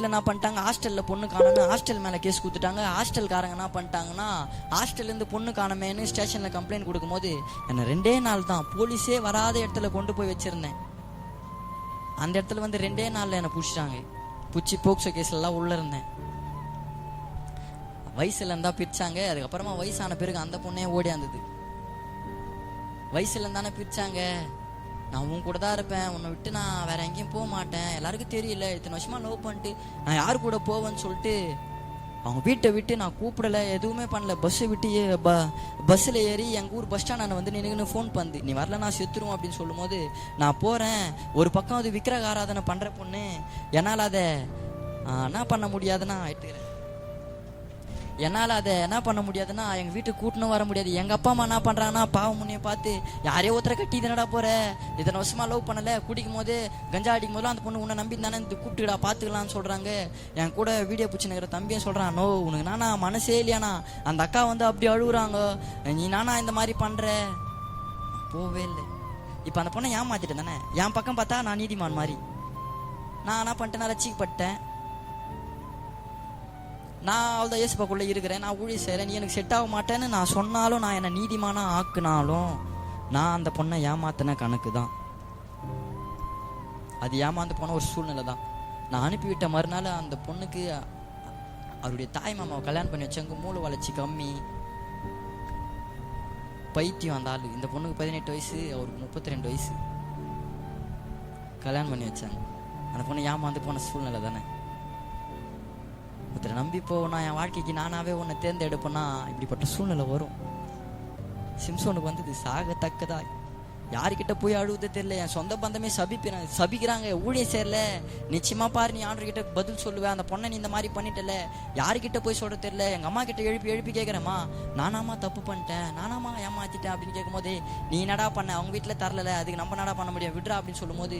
வீட்டில் என்ன பண்ணிட்டாங்க, ஹாஸ்டலில் பொண்ணு காணோன்னு ஹாஸ்டல் மேலே கேஸ் கொடுத்துட்டாங்க. ஹாஸ்டல்காரங்க என்ன பண்ணிட்டாங்கன்னா, ஹாஸ்டல்லேருந்து பொண்ணு காணமேன்னு ஸ்டேஷனில் கம்ப்ளைண்ட் கொடுக்கும்போது என்னை 2 நாள் தான் போலீஸே வராத இடத்துல கொண்டு போய் வச்சுருந்தேன். அந்த இடத்துல வந்து 2 நாளில் என்னை பிடிச்சிட்டாங்க. பிடிச்சி போக்சோ கேஸ்லாம் உள்ளே இருந்தேன். வயசுல இருந்தா பிரிச்சாங்க. அதுக்கப்புறமா வயசான பிறகு அந்த பொண்ணே ஓடியாந்தது. வயசுல இருந்தானே பிரிச்சாங்க. நான் உன் கூட தான் இருப்பேன், உன்னை விட்டு நான் வேற எங்கேயும் போக மாட்டேன், எல்லாருக்கும் தெரியல, இத்தனை வருஷமா லவ் பண்ணிட்டு நான் யாரு கூட போவேன்னு சொல்லிட்டு அவங்க வீட்டை விட்டு நான் கூப்பிடல, எதுவுமே பண்ணல. பஸ்ஸை விட்டு பஸ்ஸில் ஏறி எங்கள் ஊர் பஸ் ஸ்டாண்ட் வந்து நின்றுன்னு ஃபோன் பண்ணு, நீ வரல நான் செத்துருவோம் அப்படின்னு சொல்லும் போது நான் போகிறேன். ஒரு பக்கம் அது விக்கிரக ஆராதனை பண்ணுற பொண்ணு, என்னால் அதை என்ன பண்ண முடியாதுன்னா எடுத்துக்கிறேன். என்னால் அதை என்ன பண்ண முடியாதுன்னா எங்கள் வீட்டுக்கு கூட்டணும் வர முடியாது. எங்கள் அப்பா அம்மா என்ன பண்ணுறாங்கன்னா, பாவம் முன்னையை பார்த்து யாரையோ ஒருத்தரை கட்டி இதனடா போகிற, இத்தனை வருஷமாக லவ் பண்ணலை, குடிக்கும் போது கஞ்சா அடிக்கும் போதெல்லாம் அந்த பொண்ணு உன்னை நம்பி தானே இந்த கூப்பிட்டுடா பார்த்துக்கலான்னு சொல்கிறாங்க. என் கூட வீடியோ பிடிச்சினுக்கிற தம்பியை சொல்கிறான், நோ உனக்கு நானா மனசே இல்லையாண்ணா, அந்த அக்கா வந்து அப்படி அழுகுறாங்க, நீ நானா இந்த மாதிரி பண்ணுற. போவே இல்லை. இப்போ அந்த பொண்ணை ஏமாத்திட்டேன் தானே, என் பக்கம் பார்த்தா நான் நீதிமான் மாதிரி. நான் என்ன பண்ணிட்டேன், நான் ரசிக்கப்பட்டேன். நான் அவள் தான் ஏசுப்பாக்குள்ளே இருக்கிறேன், நான் ஊழி செய்கிறேன், நீ எனக்கு செட் ஆக மாட்டேன்னு நான் சொன்னாலும், நான் என்னை நீதிமானாக ஆக்குனாலும் நான் அந்த பொண்ணை ஏமாத்தின கணக்கு தான். அது ஏமாந்து போன ஒரு சூழ்நிலை தான். நான் அனுப்பிவிட்ட மறுநாள் அந்த பொண்ணுக்கு அவருடைய தாய் மாமாவை கல்யாணம் பண்ணி வச்சாங்க. மூளை வளர்ச்சி கம்மி, பைத்தியம் அந்த ஆள். இந்த பொண்ணுக்கு 18 வயசு, அவருக்கு 32 வயசு. கல்யாணம் பண்ணி வச்சாங்க. அந்த பொண்ணு ஏமாந்து போன சூழ்நிலை தானே. ஒருத்தரை நம்பி போனா என் வாழ்க்கைக்கு நானாவே உன்னை தேர்ந்தெடுப்பேன்னா இப்படிப்பட்ட சூழ்நிலை வரும். சிம்சோனுக்கு வந்தது சாகத்தக்கதா. யாருக்கிட்ட போய் அழுவுதே தெரியல. என் சொந்த பந்தமே சபிக்கிறாங்க, ஊழியம் சேரல, நிச்சயமா பாரு நீ ஆண்டவர்கிட்ட பதில் சொல்லுவேன், அந்த பொண்ணை நீ இந்த மாதிரி பண்ணிட்டல, யாருக்கிட்ட போய் சொல்ற தெரியல. எங்க அம்மா கிட்ட எழுப்பி கேட்குறேம்மா, நானாமா தப்பு பண்ணிட்டேன், நானாமா ஏமாத்திட்டேன் அப்படின்னு கேட்கும் போது, நீ என்னடா பண்ண, அவங்க வீட்டில் தரல, அதுக்கு நம்ம என்னடா பண்ண முடியும், விட்றா அப்படின்னு சொல்லும் போது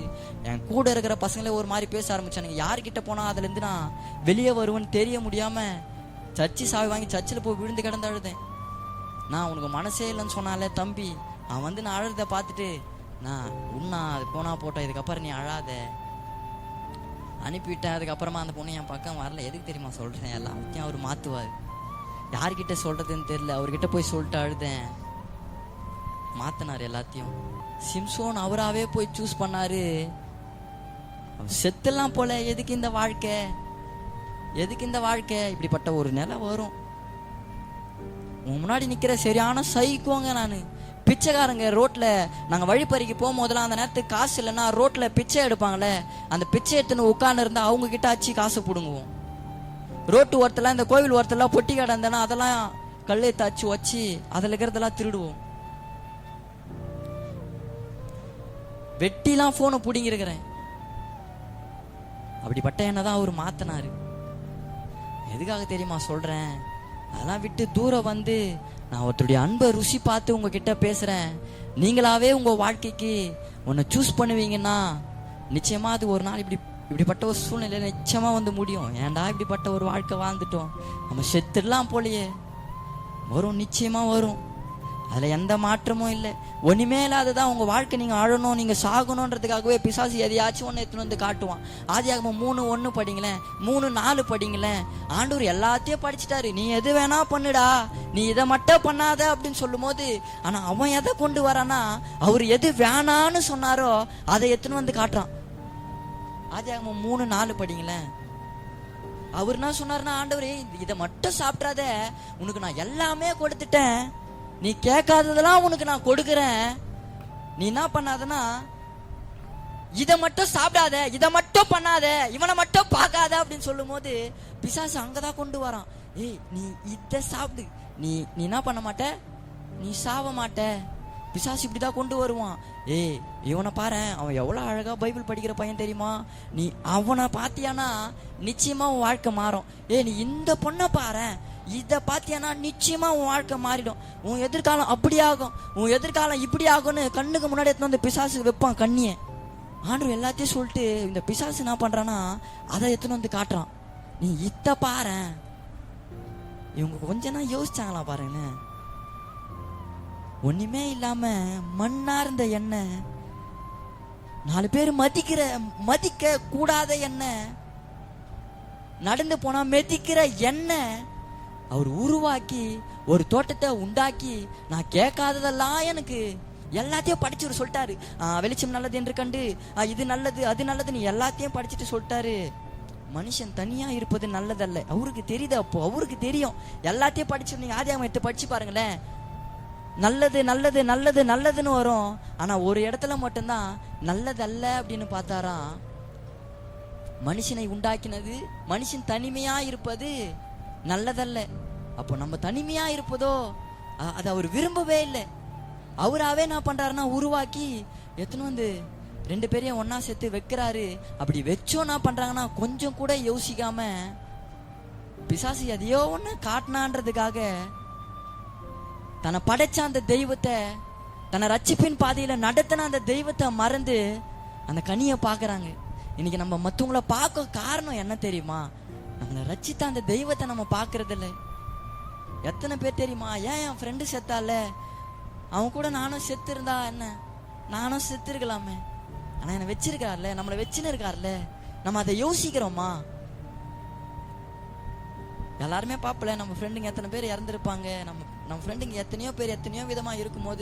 என் கூட இருக்கிற பசங்களே ஒரு மாதிரி பேச ஆரம்பிச்சானுங்க. யாருக்கிட்ட போனா அதுல இருந்து நான் வெளியே வருவேன்னு தெரிய முடியாம சர்ச்சி சாவி வாங்கி சர்ச்சில் போய் விழுந்து கிடந்து அழுதேன். நான் உனக்கு மனசே இல்லைன்னு சொன்னாலே தம்பி, அவன் வந்து நான் அழுறத பார்த்துட்டு, நான் உன்னா அது போனா போட்டோம், இதுக்கப்புறம் நீ அழாத அனுப்பிவிட்டேன். அதுக்கப்புறமா அந்த பொண்ணு என் பக்கம் வரல. எதுக்கு தெரியுமா சொல்கிறேன், எல்லாத்தையும் அவர் மாற்றுவார். யார்கிட்ட சொல்கிறதுன்னு தெரியல, அவர்கிட்ட போய் சொல்லிட்டு அழுதேன், மாற்றினார் எல்லாத்தையும். சிம்சோன் அவராகவே போய் சூஸ் பண்ணாரு. செத்துலாம் போல, எதுக்கு இந்த வாழ்க்கை, எதுக்கு இந்த வாழ்க்கை, இப்படிப்பட்ட ஒரு நிலை வரும். உன் முன்னாடி நிற்கிற சரியான சைக்கோங்க நான். பிச்சைக்காரங்க ரோட்ல நாங்கள் வழிப்பறிக்கு போகும்போதெல்லாம் அந்த நேரத்துக்கு காசு இல்லைன்னா ரோட்ல பிச்சை எடுப்பாங்களே, அந்த பிச்சை எடுத்துன்னு உட்காந்து இருந்தா அவங்க கிட்ட ஆச்சு காசு பிடுங்குவோம். ரோட்டு ஓரத்தில் இந்த கோவில் ஓரத்தில் பொட்டி கடை இருந்தேன்னா அதெல்லாம் கல்லை தாச்சு வச்சு அதில் இருக்கிறதெல்லாம் திருடுவோம். வெட்டிலாம் போனை பிடிங்கிருக்கிறேன். அப்படிப்பட்ட என்ன தான் அவர் மாத்தினாரு. எதுக்காக தெரியுமா சொல்றேன், அதெல்லாம் விட்டு தூரம் வந்து நான் ஒருத்தருடைய அன்பை ருசி பார்த்து உங்ககிட்ட பேசுறேன். நீங்களாவே உங்க வாழ்க்கைக்கு உன்னை சூஸ் பண்ணுவீங்கன்னா நிச்சயமா அது ஒரு நாள் இப்படிப்பட்ட ஒரு சூழ்நிலை நிச்சயமா வந்து முடியும். ஏன்டா இப்படிப்பட்ட ஒரு வாழ்க்கை வாழ்ந்துட்டோம், நம்ம செத்துடலாம் போலயே வரும், நிச்சயமா வரும். அதுல எந்த மாற்றமும் இல்லை. ஒண்ணுமே இல்லாததான் உங்க வாழ்க்கை. நீங்க அழணும், நீங்க சாகணுன்றதுக்காகவே பிசாசு எதையாச்சும் ஒன்று எடுத்துன்னு வந்து காட்டுவான். ஆதியாகமம் 3:1 படிங்களேன், 3:4 படிங்களேன். ஆண்டவர் எல்லாத்தையும் படிச்சுட்டாரு, நீ எது வேணா பண்ணுடா, நீ இதை மட்டும் பண்ணாத அப்படின்னு சொல்லும் போது, ஆனா அவன் எதை கொண்டு வரானா, அவர் எது வேணான்னு சொன்னாரோ அதை எடுத்துன்னு வந்து காட்டுறான். ஆதியாகமம் 3:4 படிங்களேன். அவர் என்ன சொன்னாருன்னா, ஆண்டவரே இதை மட்டும் சாப்பிட்றாத, உனக்கு நான் எல்லாமே கொடுத்துட்டேன், நீ கேட்காததெல்லாம் உனக்கு நான் கொடுக்குறேன், நீ என்ன பண்ணாதனா இதை மட்டும் சாப்பிடாத, இதை மட்டும் பண்ணாத, இவனை மட்டும் பார்க்காத அப்படின்னு சொல்லும் போது பிசாசு அங்கதான் கொண்டு வரான். ஏய் நீ இதை சாப்பிடு, நீ என்ன பண்ண மாட்ட, நீ சாவ மாட்ட. பிசாசு இப்படிதான் கொண்டு வருவான். ஏய் இவனை பாரு, அவன் எவ்வளவு அழகா பைபிள் படிக்கிற பையன் தெரியுமா, நீ அவனை பாத்தியானா நிச்சயமா உன் வாழ்க்கை மாறும். ஏய் நீ இந்த பொண்ணை பாரு, இதை பார்த்தியானா நிச்சயமா உன் வாழ்க்கை மாறிடும், உன் எதிர்காலம் அப்படி ஆகும், உன் எதிர்காலம் இப்படி ஆகும்னு கண்ணுக்கு முன்னாடி எடுத்து வந்து பிசாசு வைப்பான் கண்ணியை. ஆண்டவர் எல்லாத்தையும் சொல்லிட்டு இந்த பிசாசு என்ன பண்றான்னா அதை எடுத்துன்னு வந்து காட்டுறான். நீ இத்த பாரு. இவங்க கொஞ்ச நாள் யோசிச்சாங்களா பாருங்க, ஒண்ணுமே இல்லாம மண்ணா இருந்த எண்ணெய், 4 பேர் மதிக்க கூடாத எண்ணெய், நடந்து போனா மெதிக்கிற என்ன அவர் உருவாக்கி ஒரு தோட்டத்தை உண்டாக்கி நான் கேட்காததெல்லாம் எனக்கு எல்லாத்தையும் படிச்சு சொல்லிட்டாரு. வெளிச்சம் நல்லது என்று கண்டு இது நல்லது அது நல்லதுன்னு எல்லாத்தையும் படிச்சுட்டு சொல்லிட்டாரு. மனுஷன் தனியா இருப்பது நல்லதல்ல, அவருக்கு தெரியுது. அப்போ அவருக்கு தெரியும். எல்லாத்தையும் படிச்சு நீங்க ஆதியாகமம் எடுத்து படிச்சு பாருங்களேன், நல்லது நல்லது நல்லது நல்லதுன்னு வரும். ஆனா ஒரு இடத்துல மட்டும்தான் நல்லதல்ல அப்படின்னு பார்த்தாராம். மனுஷனை உண்டாக்கினது மனுஷன் தனிமையா இருப்பது நல்லதல்ல. அப்போ நம்ம தனிமையா இருப்பதோ அது அவர் விரும்பவே இல்லை. அவராவே என்ன பண்றாருன்னா உருவாக்கி எத்தனை வந்து 2 பேரையும் ஒன்னா சேர்த்து வைக்கிறாரு. அப்படி வச்சோம் என்ன பண்றாங்கன்னா கொஞ்சம் கூட யோசிக்காம பிசாசு எதையோ ஒண்ணு காட்டினான்றதுக்காக தன்னை படைச்ச அந்த தெய்வத்தை, தன்னை ரட்சிப்பின் பாதையில நடத்தின அந்த தெய்வத்தை மறந்து அந்த கனியை பாக்குறாங்க. இன்னைக்கு நம்ம மத்தவங்களை பார்க்க காரணம் என்ன தெரியுமா? நம்மளை ரட்சித்த அந்த தெய்வத்தை நம்ம பாக்குறது இல்லை. எத்தனை பேர் தெரியுமா, ஏன் என் ஃப்ரெண்டு செத்தால, அவன் கூட நானும் செத்து இருந்தா என்ன, நானும் செத்து இருக்கலாமே, ஆனா என்ன வச்சிருக்காருல, நம்மளை வச்சுன்னு இருக்காருல, நம்ம அதை யோசிக்கிறோமா? எல்லாருமே பாப்பல நம்ம ஃப்ரெண்டுங்க எத்தனை பேர் இறந்துருப்பாங்க, நம்ம ஃப்ரெண்டுங்க எத்தனையோ பேர் எத்தனையோ விதமா இருக்கும்போது